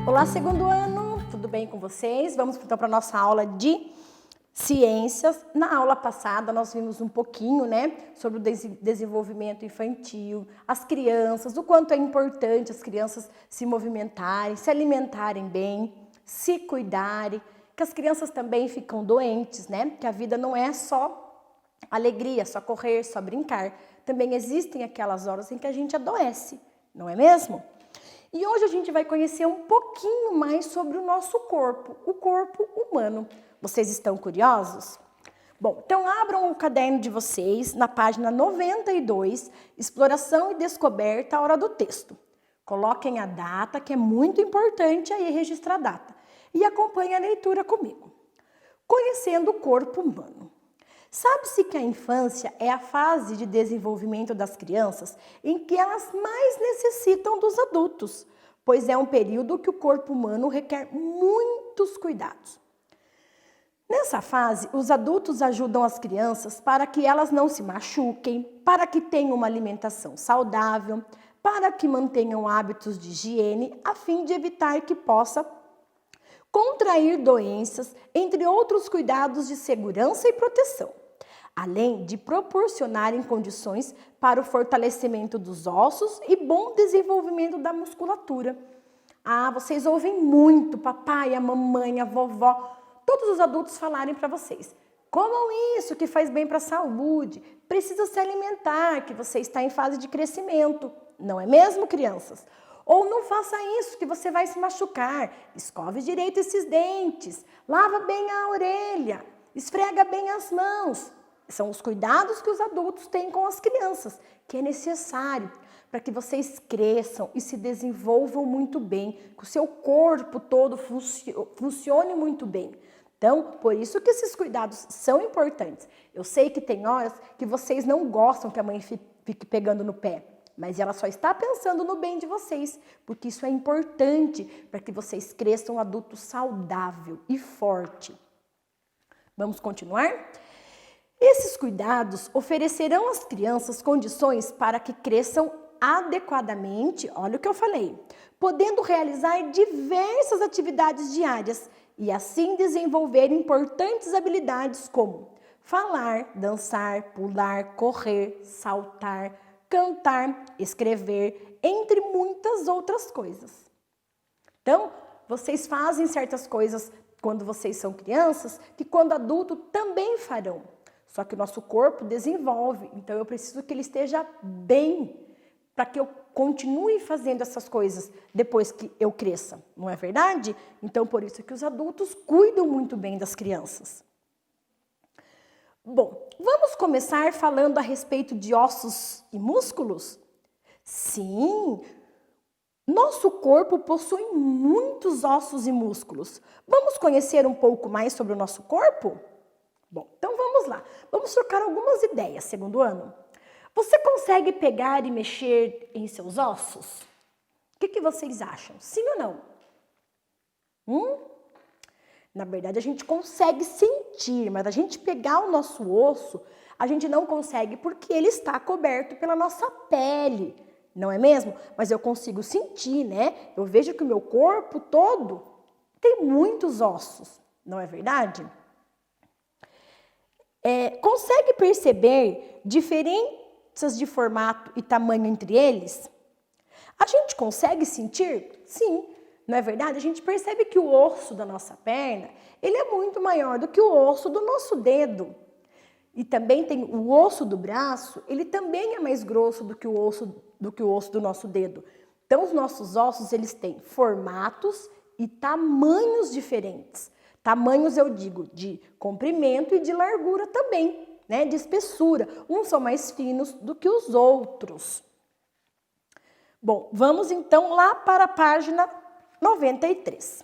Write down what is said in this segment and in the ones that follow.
Olá, segundo ano, tudo bem com vocês? Vamos então para a nossa aula de ciências. Na aula passada nós vimos um pouquinho, sobre o desenvolvimento infantil, as crianças, o quanto é importante as crianças se movimentarem, se alimentarem bem, se cuidarem, que as crianças também ficam doentes, que a vida não é só alegria, só correr, só brincar. Também existem aquelas horas em que a gente adoece, não é mesmo? E hoje a gente vai conhecer um pouquinho mais sobre o nosso corpo, o corpo humano. Vocês estão curiosos? Bom, então abram o caderno de vocês na página 92, Exploração e Descoberta, a hora do texto. Coloquem a data, que é muito importante aí registrar a data. E acompanhem a leitura comigo. Conhecendo o corpo humano. Sabe-se que a infância é a fase de desenvolvimento das crianças em que elas mais necessitam dos adultos, pois é um período que o corpo humano requer muitos cuidados. Nessa fase, os adultos ajudam as crianças para que elas não se machuquem, para que tenham uma alimentação saudável, para que mantenham hábitos de higiene, a fim de evitar que possa contrair doenças, entre outros cuidados de segurança e proteção, além de proporcionarem condições para o fortalecimento dos ossos e bom desenvolvimento da musculatura. Ah, vocês ouvem muito papai, a mamãe, a vovó, todos os adultos falarem para vocês: comam isso que faz bem para a saúde, precisa se alimentar, que você está em fase de crescimento, não é mesmo, crianças? Ou não faça isso que você vai se machucar, escove direito esses dentes, lava bem a orelha, esfrega bem as mãos. São os cuidados que os adultos têm com as crianças, que é necessário para que vocês cresçam e se desenvolvam muito bem, que o seu corpo todo funcione muito bem. Então, por isso que esses cuidados são importantes. Eu sei que tem horas que vocês não gostam que a mãe fique pegando no pé, mas ela só está pensando no bem de vocês, porque isso é importante para que vocês cresçam um adulto saudável e forte. Vamos continuar? Esses cuidados oferecerão às crianças condições para que cresçam adequadamente, olha o que eu falei, podendo realizar diversas atividades diárias e assim desenvolver importantes habilidades como falar, dançar, pular, correr, saltar, cantar, escrever, entre muitas outras coisas. Então, vocês fazem certas coisas quando vocês são crianças que quando adulto também farão. Só que o nosso corpo desenvolve, então eu preciso que ele esteja bem para que eu continue fazendo essas coisas depois que eu cresça, não é verdade? Então, por isso que os adultos cuidam muito bem das crianças. Bom, vamos começar falando a respeito de ossos e músculos? Sim, nosso corpo possui muitos ossos e músculos. Vamos conhecer um pouco mais sobre o nosso corpo? Bom, então vamos lá. Vamos trocar algumas ideias, segundo ano. Você consegue pegar e mexer em seus ossos? O que vocês acham? Sim ou não? Na verdade, a gente consegue sentir, mas a gente pegar o nosso osso, a gente não consegue porque ele está coberto pela nossa pele, não é mesmo? Mas eu consigo sentir, Eu vejo que o meu corpo todo tem muitos ossos, não é verdade? Consegue perceber diferenças de formato e tamanho entre eles? A gente consegue sentir? Sim. Não é verdade? A gente percebe que o osso da nossa perna, ele é muito maior do que o osso do nosso dedo. E também tem o osso do braço, ele também é mais grosso do que o osso do nosso dedo. Então, os nossos ossos, eles têm formatos e tamanhos diferentes. Tamanhos, eu digo, de comprimento e de largura também, de espessura. Uns são mais finos do que os outros. Bom, vamos então lá para a página 93.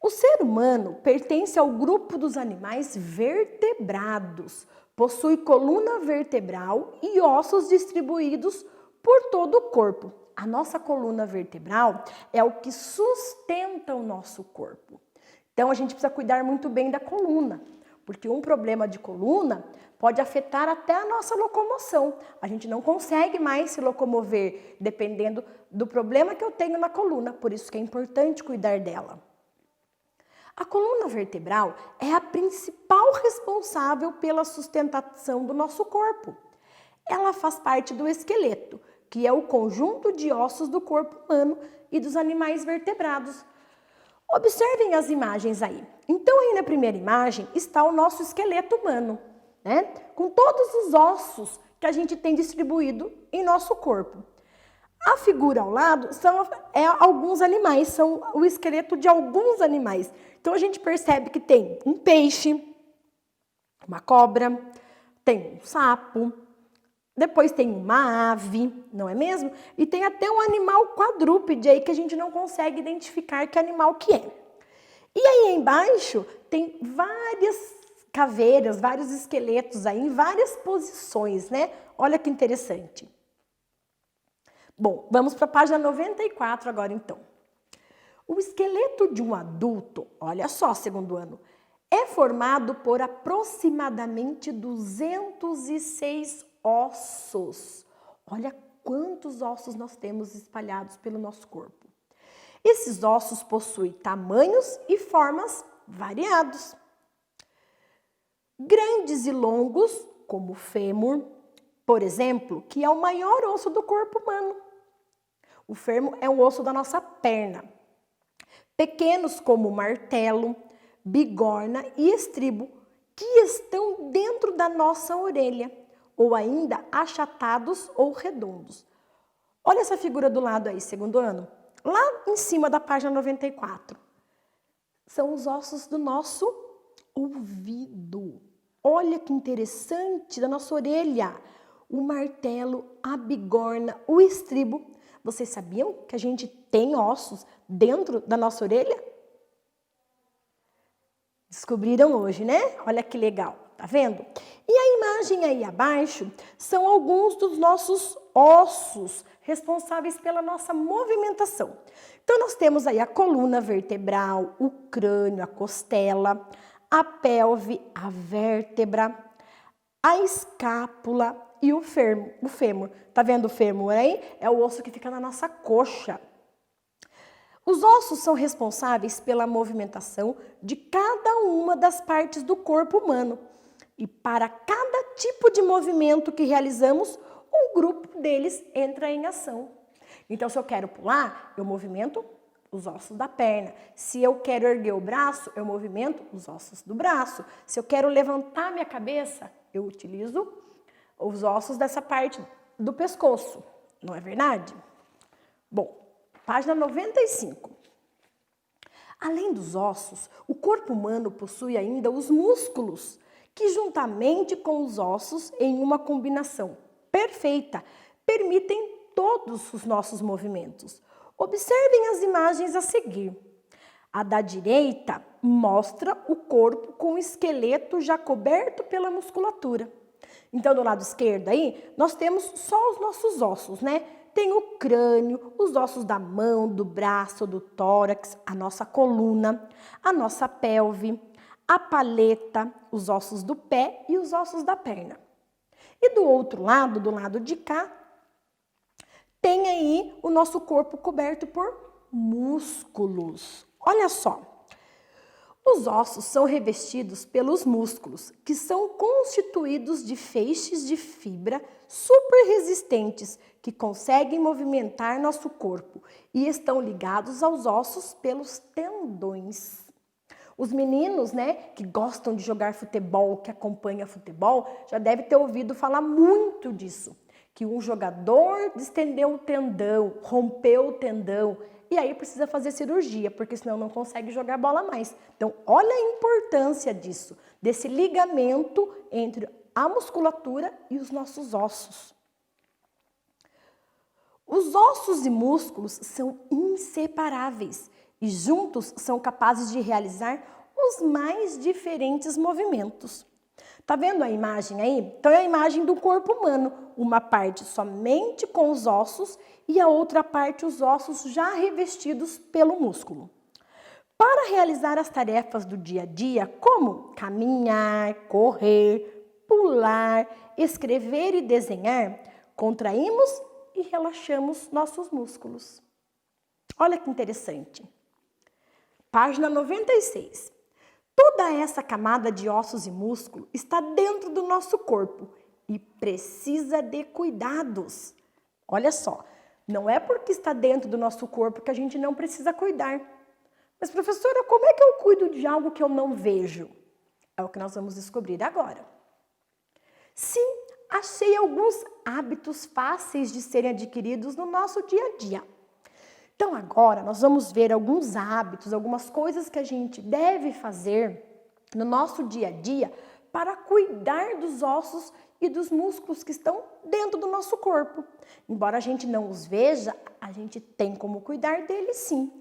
O ser humano pertence ao grupo dos animais vertebrados. Possui coluna vertebral e ossos distribuídos por todo o corpo. A nossa coluna vertebral é o que sustenta o nosso corpo. Então, a gente precisa cuidar muito bem da coluna, porque um problema de coluna pode afetar até a nossa locomoção. A gente não consegue mais se locomover, dependendo do problema que eu tenho na coluna, por isso que é importante cuidar dela. A coluna vertebral é a principal responsável pela sustentação do nosso corpo. Ela faz parte do esqueleto, que é o conjunto de ossos do corpo humano e dos animais vertebrados. Observem as imagens aí. Então, aí na primeira imagem está o nosso esqueleto humano, né? Com todos os ossos que a gente tem distribuído em nosso corpo. A figura ao lado são alguns animais, são o esqueleto de alguns animais. Então, a gente percebe que tem um peixe, uma cobra, tem um sapo, depois tem uma ave, não é mesmo? E tem até um animal quadrúpede aí que a gente não consegue identificar que animal que é. E aí embaixo tem várias caveiras, vários esqueletos aí em várias posições, né? Olha que interessante. Bom, vamos para a página 94 agora então. O esqueleto de um adulto, olha só, segundo ano, é formado por aproximadamente 206 ossos. Olha quantos ossos nós temos espalhados pelo nosso corpo. Esses ossos possuem tamanhos e formas variados. Grandes e longos, como o fêmur, por exemplo, que é o maior osso do corpo humano. O fêmur é um osso da nossa perna. Pequenos como o martelo, bigorna e estribo, que estão dentro da nossa orelha, ou ainda achatados ou redondos. Olha essa figura do lado aí, segundo ano. Lá em cima da página 94. São os ossos do nosso ouvido. Olha que interessante, da nossa orelha. O martelo, a bigorna, o estribo. Vocês sabiam que a gente tem ossos dentro da nossa orelha? Descobriram hoje, né? Olha que legal, tá vendo? E a imagem aí abaixo são alguns dos nossos ossos responsáveis pela nossa movimentação. Então, nós temos aí a coluna vertebral, o crânio, a costela, a pelve, a vértebra, a escápula e o fêmur. Tá vendo o fêmur aí? É o osso que fica na nossa coxa. Os ossos são responsáveis pela movimentação de cada uma das partes do corpo humano. E para cada tipo de movimento que realizamos, um grupo deles entra em ação. Então, se eu quero pular, eu movimento os ossos da perna. Se eu quero erguer o braço, eu movimento os ossos do braço. Se eu quero levantar minha cabeça, eu utilizo os ossos dessa parte do pescoço. Não é verdade? Bom, página 95. Além dos ossos, o corpo humano possui ainda os músculos, que juntamente com os ossos, em uma combinação perfeita, permitem todos os nossos movimentos. Observem as imagens a seguir. A da direita mostra o corpo com o esqueleto já coberto pela musculatura. Então, do lado esquerdo aí, nós temos só os nossos ossos, né? Tem o crânio, os ossos da mão, do braço, do tórax, a nossa coluna, a nossa pelve, a paleta, os ossos do pé e os ossos da perna. E do outro lado, do lado de cá, tem aí o nosso corpo coberto por músculos. Olha só. Os ossos são revestidos pelos músculos, que são constituídos de feixes de fibra super resistentes, que conseguem movimentar nosso corpo e estão ligados aos ossos pelos tendões. Os meninos, né, que gostam de jogar futebol, que acompanham futebol, já devem ter ouvido falar muito disso. Que um jogador distendeu o tendão, rompeu o tendão, e aí precisa fazer cirurgia, porque senão não consegue jogar bola mais. Então, olha a importância disso, desse ligamento entre a musculatura e os nossos ossos. Os ossos e músculos são inseparáveis e juntos são capazes de realizar os mais diferentes movimentos. Tá vendo a imagem aí? Então, é a imagem do corpo humano. Uma parte somente com os ossos e a outra parte os ossos já revestidos pelo músculo. Para realizar as tarefas do dia a dia, como caminhar, correr, pular, escrever e desenhar, contraímos e relaxamos nossos músculos. Olha que interessante. Página 96. Toda essa camada de ossos e músculo está dentro do nosso corpo e precisa de cuidados. Olha só, não é porque está dentro do nosso corpo que a gente não precisa cuidar. Mas, professora, como é que eu cuido de algo que eu não vejo? É o que nós vamos descobrir agora. Sim, achei alguns hábitos fáceis de serem adquiridos no nosso dia a dia. Então, agora, nós vamos ver alguns hábitos, algumas coisas que a gente deve fazer no nosso dia a dia para cuidar dos ossos e dos músculos que estão dentro do nosso corpo. Embora a gente não os veja, a gente tem como cuidar deles sim.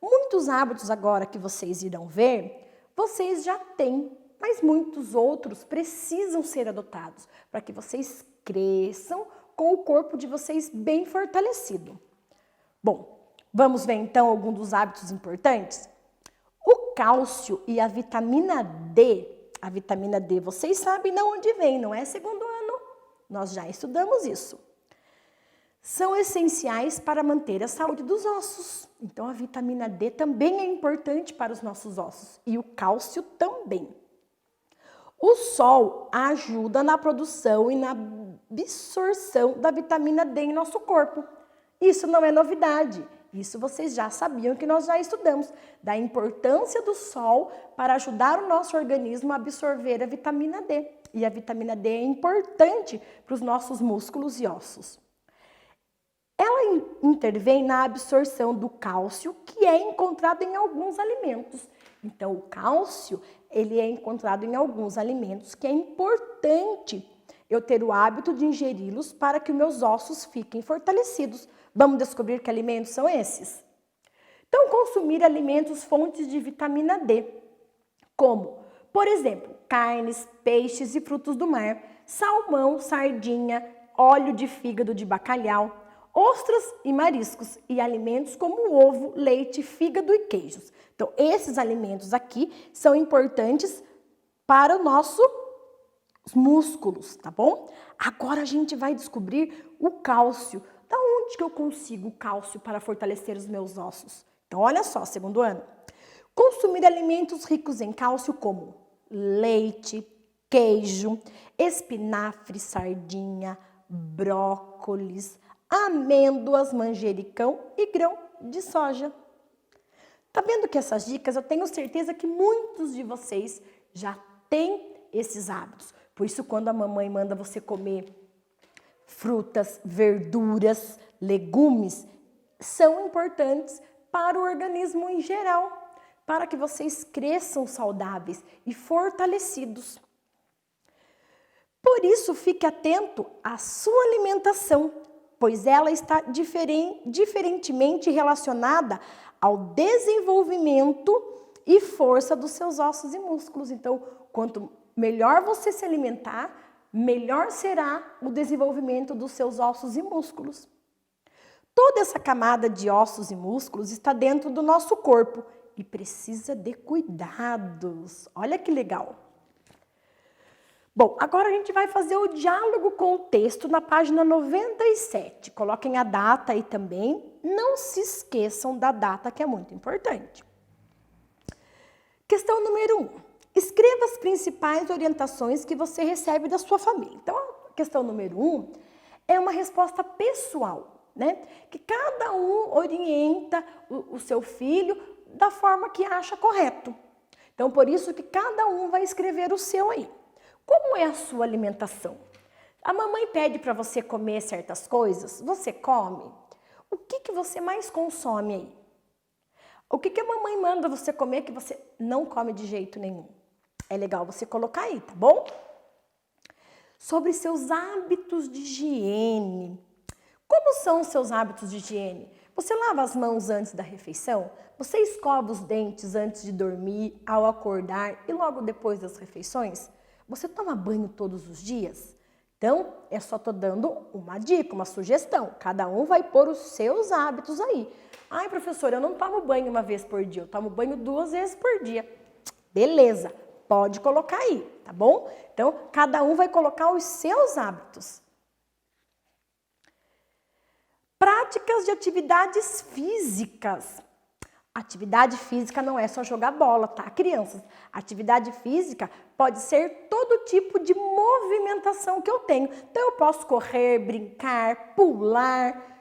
Muitos hábitos agora que vocês irão ver, vocês já têm, mas muitos outros precisam ser adotados para que vocês cresçam com o corpo de vocês bem fortalecido. Bom, vamos ver então alguns dos hábitos importantes? O cálcio e a vitamina D, vocês sabem de onde vem, não é segundo ano? Nós já estudamos isso. São essenciais para manter a saúde dos ossos. Então, a vitamina D também é importante para os nossos ossos e o cálcio também. O sol ajuda na produção e na absorção da vitamina D em nosso corpo. Isso não é novidade. Isso vocês já sabiam que nós já estudamos, da importância do sol para ajudar o nosso organismo a absorver a vitamina D. E a vitamina D é importante para os nossos músculos e ossos. Ela intervém na absorção do cálcio, que é encontrado em alguns alimentos. Então, o cálcio, ele é encontrado em alguns alimentos, que é importante eu ter o hábito de ingeri-los para que os meus ossos fiquem fortalecidos. Vamos descobrir que alimentos são esses? Então, consumir alimentos fontes de vitamina D, como, por exemplo, carnes, peixes e frutos do mar, salmão, sardinha, óleo de fígado de bacalhau, ostras e mariscos e alimentos como ovo, leite, fígado e queijos. Então, esses alimentos aqui são importantes para os nossos músculos, tá bom? Agora a gente vai descobrir o cálcio. Da onde que eu consigo o cálcio para fortalecer os meus ossos? Então, olha só, segundo ano. Consumir alimentos ricos em cálcio como leite, queijo, espinafre, sardinha, brócolis, amêndoas, manjericão e grão de soja. Tá vendo que essas dicas eu tenho certeza que muitos de vocês já têm esses hábitos. Por isso, quando a mamãe manda você comer frutas, verduras, legumes, são importantes para o organismo em geral, para que vocês cresçam saudáveis e fortalecidos. Por isso, fique atento à sua alimentação, pois ela está diferentemente relacionada ao desenvolvimento e força dos seus ossos e músculos. Então, quanto melhor você se alimentar, melhor será o desenvolvimento dos seus ossos e músculos. Toda essa camada de ossos e músculos está dentro do nosso corpo e precisa de cuidados. Olha que legal! Bom, agora a gente vai fazer o diálogo com o texto na página 97. Coloquem a data aí também. Não se esqueçam da data, que é muito importante. Questão número 1. Escreva as principais orientações que você recebe da sua família. Então, a questão número 1 é uma resposta pessoal, né? Que cada um orienta o seu filho da forma que acha correto. Então, por isso que cada um vai escrever o seu aí. Como é a sua alimentação? A mamãe pede para você comer certas coisas, você come? O que você mais consome aí? O que a mamãe manda você comer que você não come de jeito nenhum? É legal você colocar aí, tá bom? Sobre seus hábitos de higiene. Como são os seus hábitos de higiene? Você lava as mãos antes da refeição? Você escova os dentes antes de dormir, ao acordar e logo depois das refeições? Você toma banho todos os dias? Então, eu só estou dando uma dica, uma sugestão. Cada um vai pôr os seus hábitos aí. Ai, professora, eu não tomo banho uma vez por dia, eu tomo banho 2 vezes por dia. Beleza, Pode colocar aí, tá bom? Então, cada um vai colocar os seus hábitos. Práticas de atividades físicas. Atividade física não é só jogar bola, tá, crianças? Atividade física pode ser todo tipo de movimentação que eu tenho. Então, eu posso correr, brincar, pular,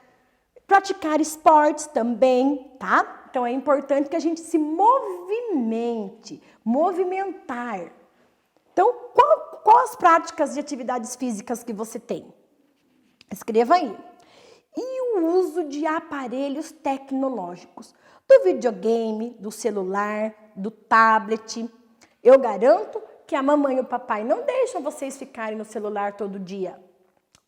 praticar esportes também, tá? Então, é importante que a gente se movimente, movimentar. Então, quais as práticas de atividades físicas que você tem? Escreva aí. E o uso de aparelhos tecnológicos, do videogame, do celular, do tablet. Eu garanto que a mamãe e o papai não deixam vocês ficarem no celular todo dia,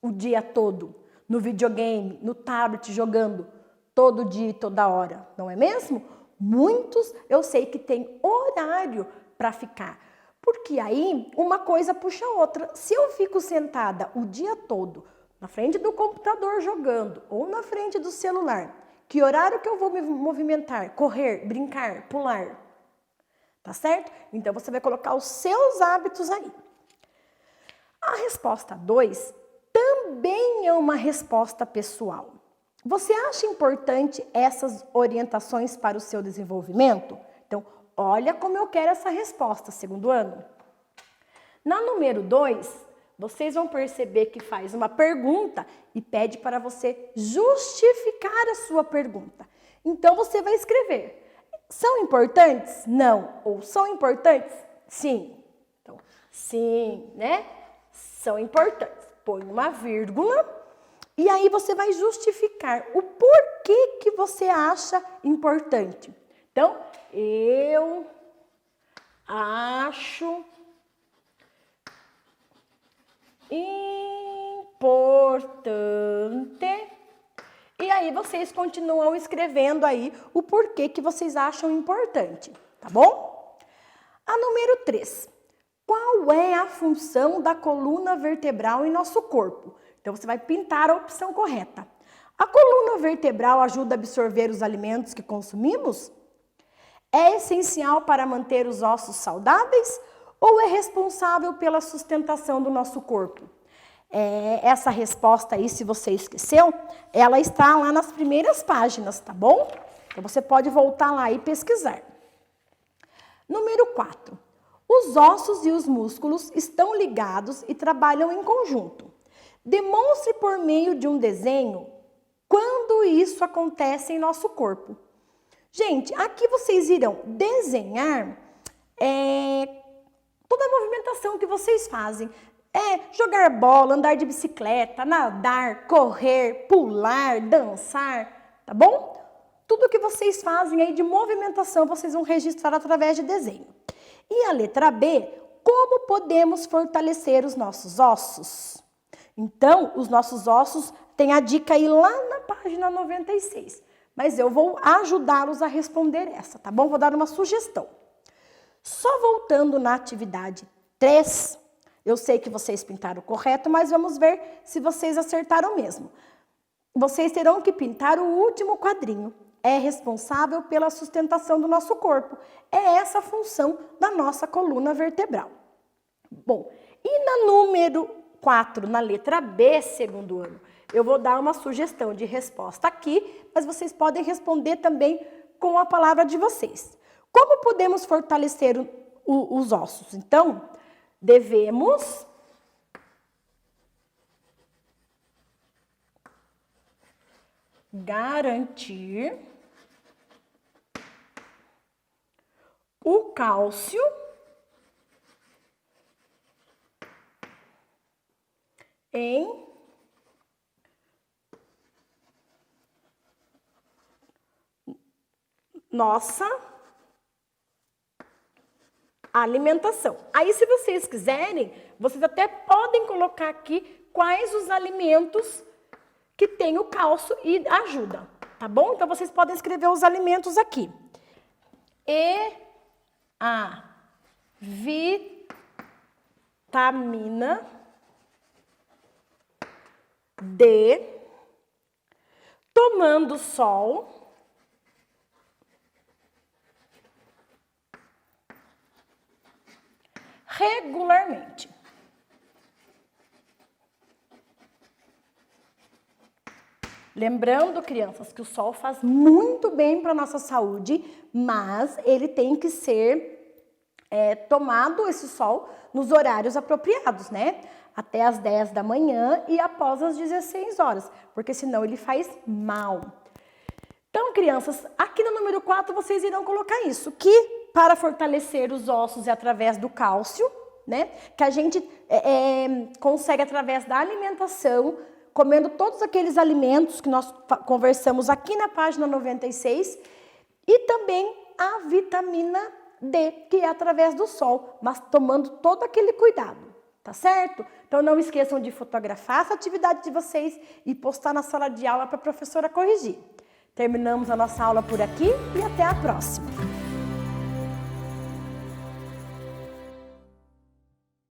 o dia todo, no videogame, no tablet, jogando todo dia e toda hora, não é mesmo? Muitos eu sei que tem horário para ficar, porque aí uma coisa puxa a outra. Se eu fico sentada o dia todo na frente do computador jogando ou na frente do celular, que horário que eu vou me movimentar? Correr, brincar, pular? Tá certo? Então você vai colocar os seus hábitos aí. A resposta 2 também é uma resposta pessoal. Você acha importante essas orientações para o seu desenvolvimento? Então, olha como eu quero essa resposta, segundo ano. Na número 2, vocês vão perceber que faz uma pergunta e pede para você justificar a sua pergunta. Então, você vai escrever: são importantes? Não. Ou são importantes? Sim. Então, sim, né? São importantes. Põe uma vírgula. E aí você vai justificar o porquê que você acha importante. Então, eu acho importante. E aí vocês continuam escrevendo aí o porquê que vocês acham importante, tá bom? A número 3. Qual é a função da coluna vertebral em nosso corpo? Então, você vai pintar a opção correta. A coluna vertebral ajuda a absorver os alimentos que consumimos? É essencial para manter os ossos saudáveis ou é responsável pela sustentação do nosso corpo? Essa resposta aí, se você esqueceu, ela está lá nas primeiras páginas, tá bom? Então, você pode voltar lá e pesquisar. Número 4. Os ossos e os músculos estão ligados e trabalham em conjunto. Demonstre por meio de um desenho quando isso acontece em nosso corpo. Gente, aqui vocês irão desenhar toda a movimentação que vocês fazem. Jogar bola, andar de bicicleta, nadar, correr, pular, dançar, tá bom? Tudo que vocês fazem aí de movimentação, vocês vão registrar através de desenho. E a letra B, como podemos fortalecer os nossos ossos? Então, os nossos ossos, tem a dica aí lá na página 96. Mas eu vou ajudá-los a responder essa, tá bom? Vou dar uma sugestão. Só voltando na atividade 3, eu sei que vocês pintaram correto, mas vamos ver se vocês acertaram mesmo. Vocês terão que pintar o último quadrinho. É responsável pela sustentação do nosso corpo. É essa a função da nossa coluna vertebral. Bom, e na número 4, na letra B, segundo ano, eu vou dar uma sugestão de resposta aqui, mas vocês podem responder também com a palavra de vocês. Como podemos fortalecer os ossos? Então, devemos garantir o cálcio em nossa alimentação. Aí, se vocês quiserem, vocês até podem colocar aqui quais os alimentos que tem o cálcio e ajuda, tá bom? Então, vocês podem escrever os alimentos aqui. E a vitamina D, tomando sol, regularmente. Lembrando, crianças, que o sol faz muito bem para a nossa saúde, mas ele tem que ser tomado, esse sol, nos horários apropriados, né? Até as 10 da manhã e após as 16 horas, porque senão ele faz mal. Então, crianças, aqui no número 4 vocês irão colocar isso, que para fortalecer os ossos é através do cálcio, né? Que a gente consegue através da alimentação, comendo todos aqueles alimentos que nós conversamos aqui na página 96, e também a vitamina D, que é através do sol, mas tomando todo aquele cuidado, tá certo? Então não esqueçam de fotografar essa atividade de vocês e postar na sala de aula para a professora corrigir. Terminamos a nossa aula por aqui e até a próxima!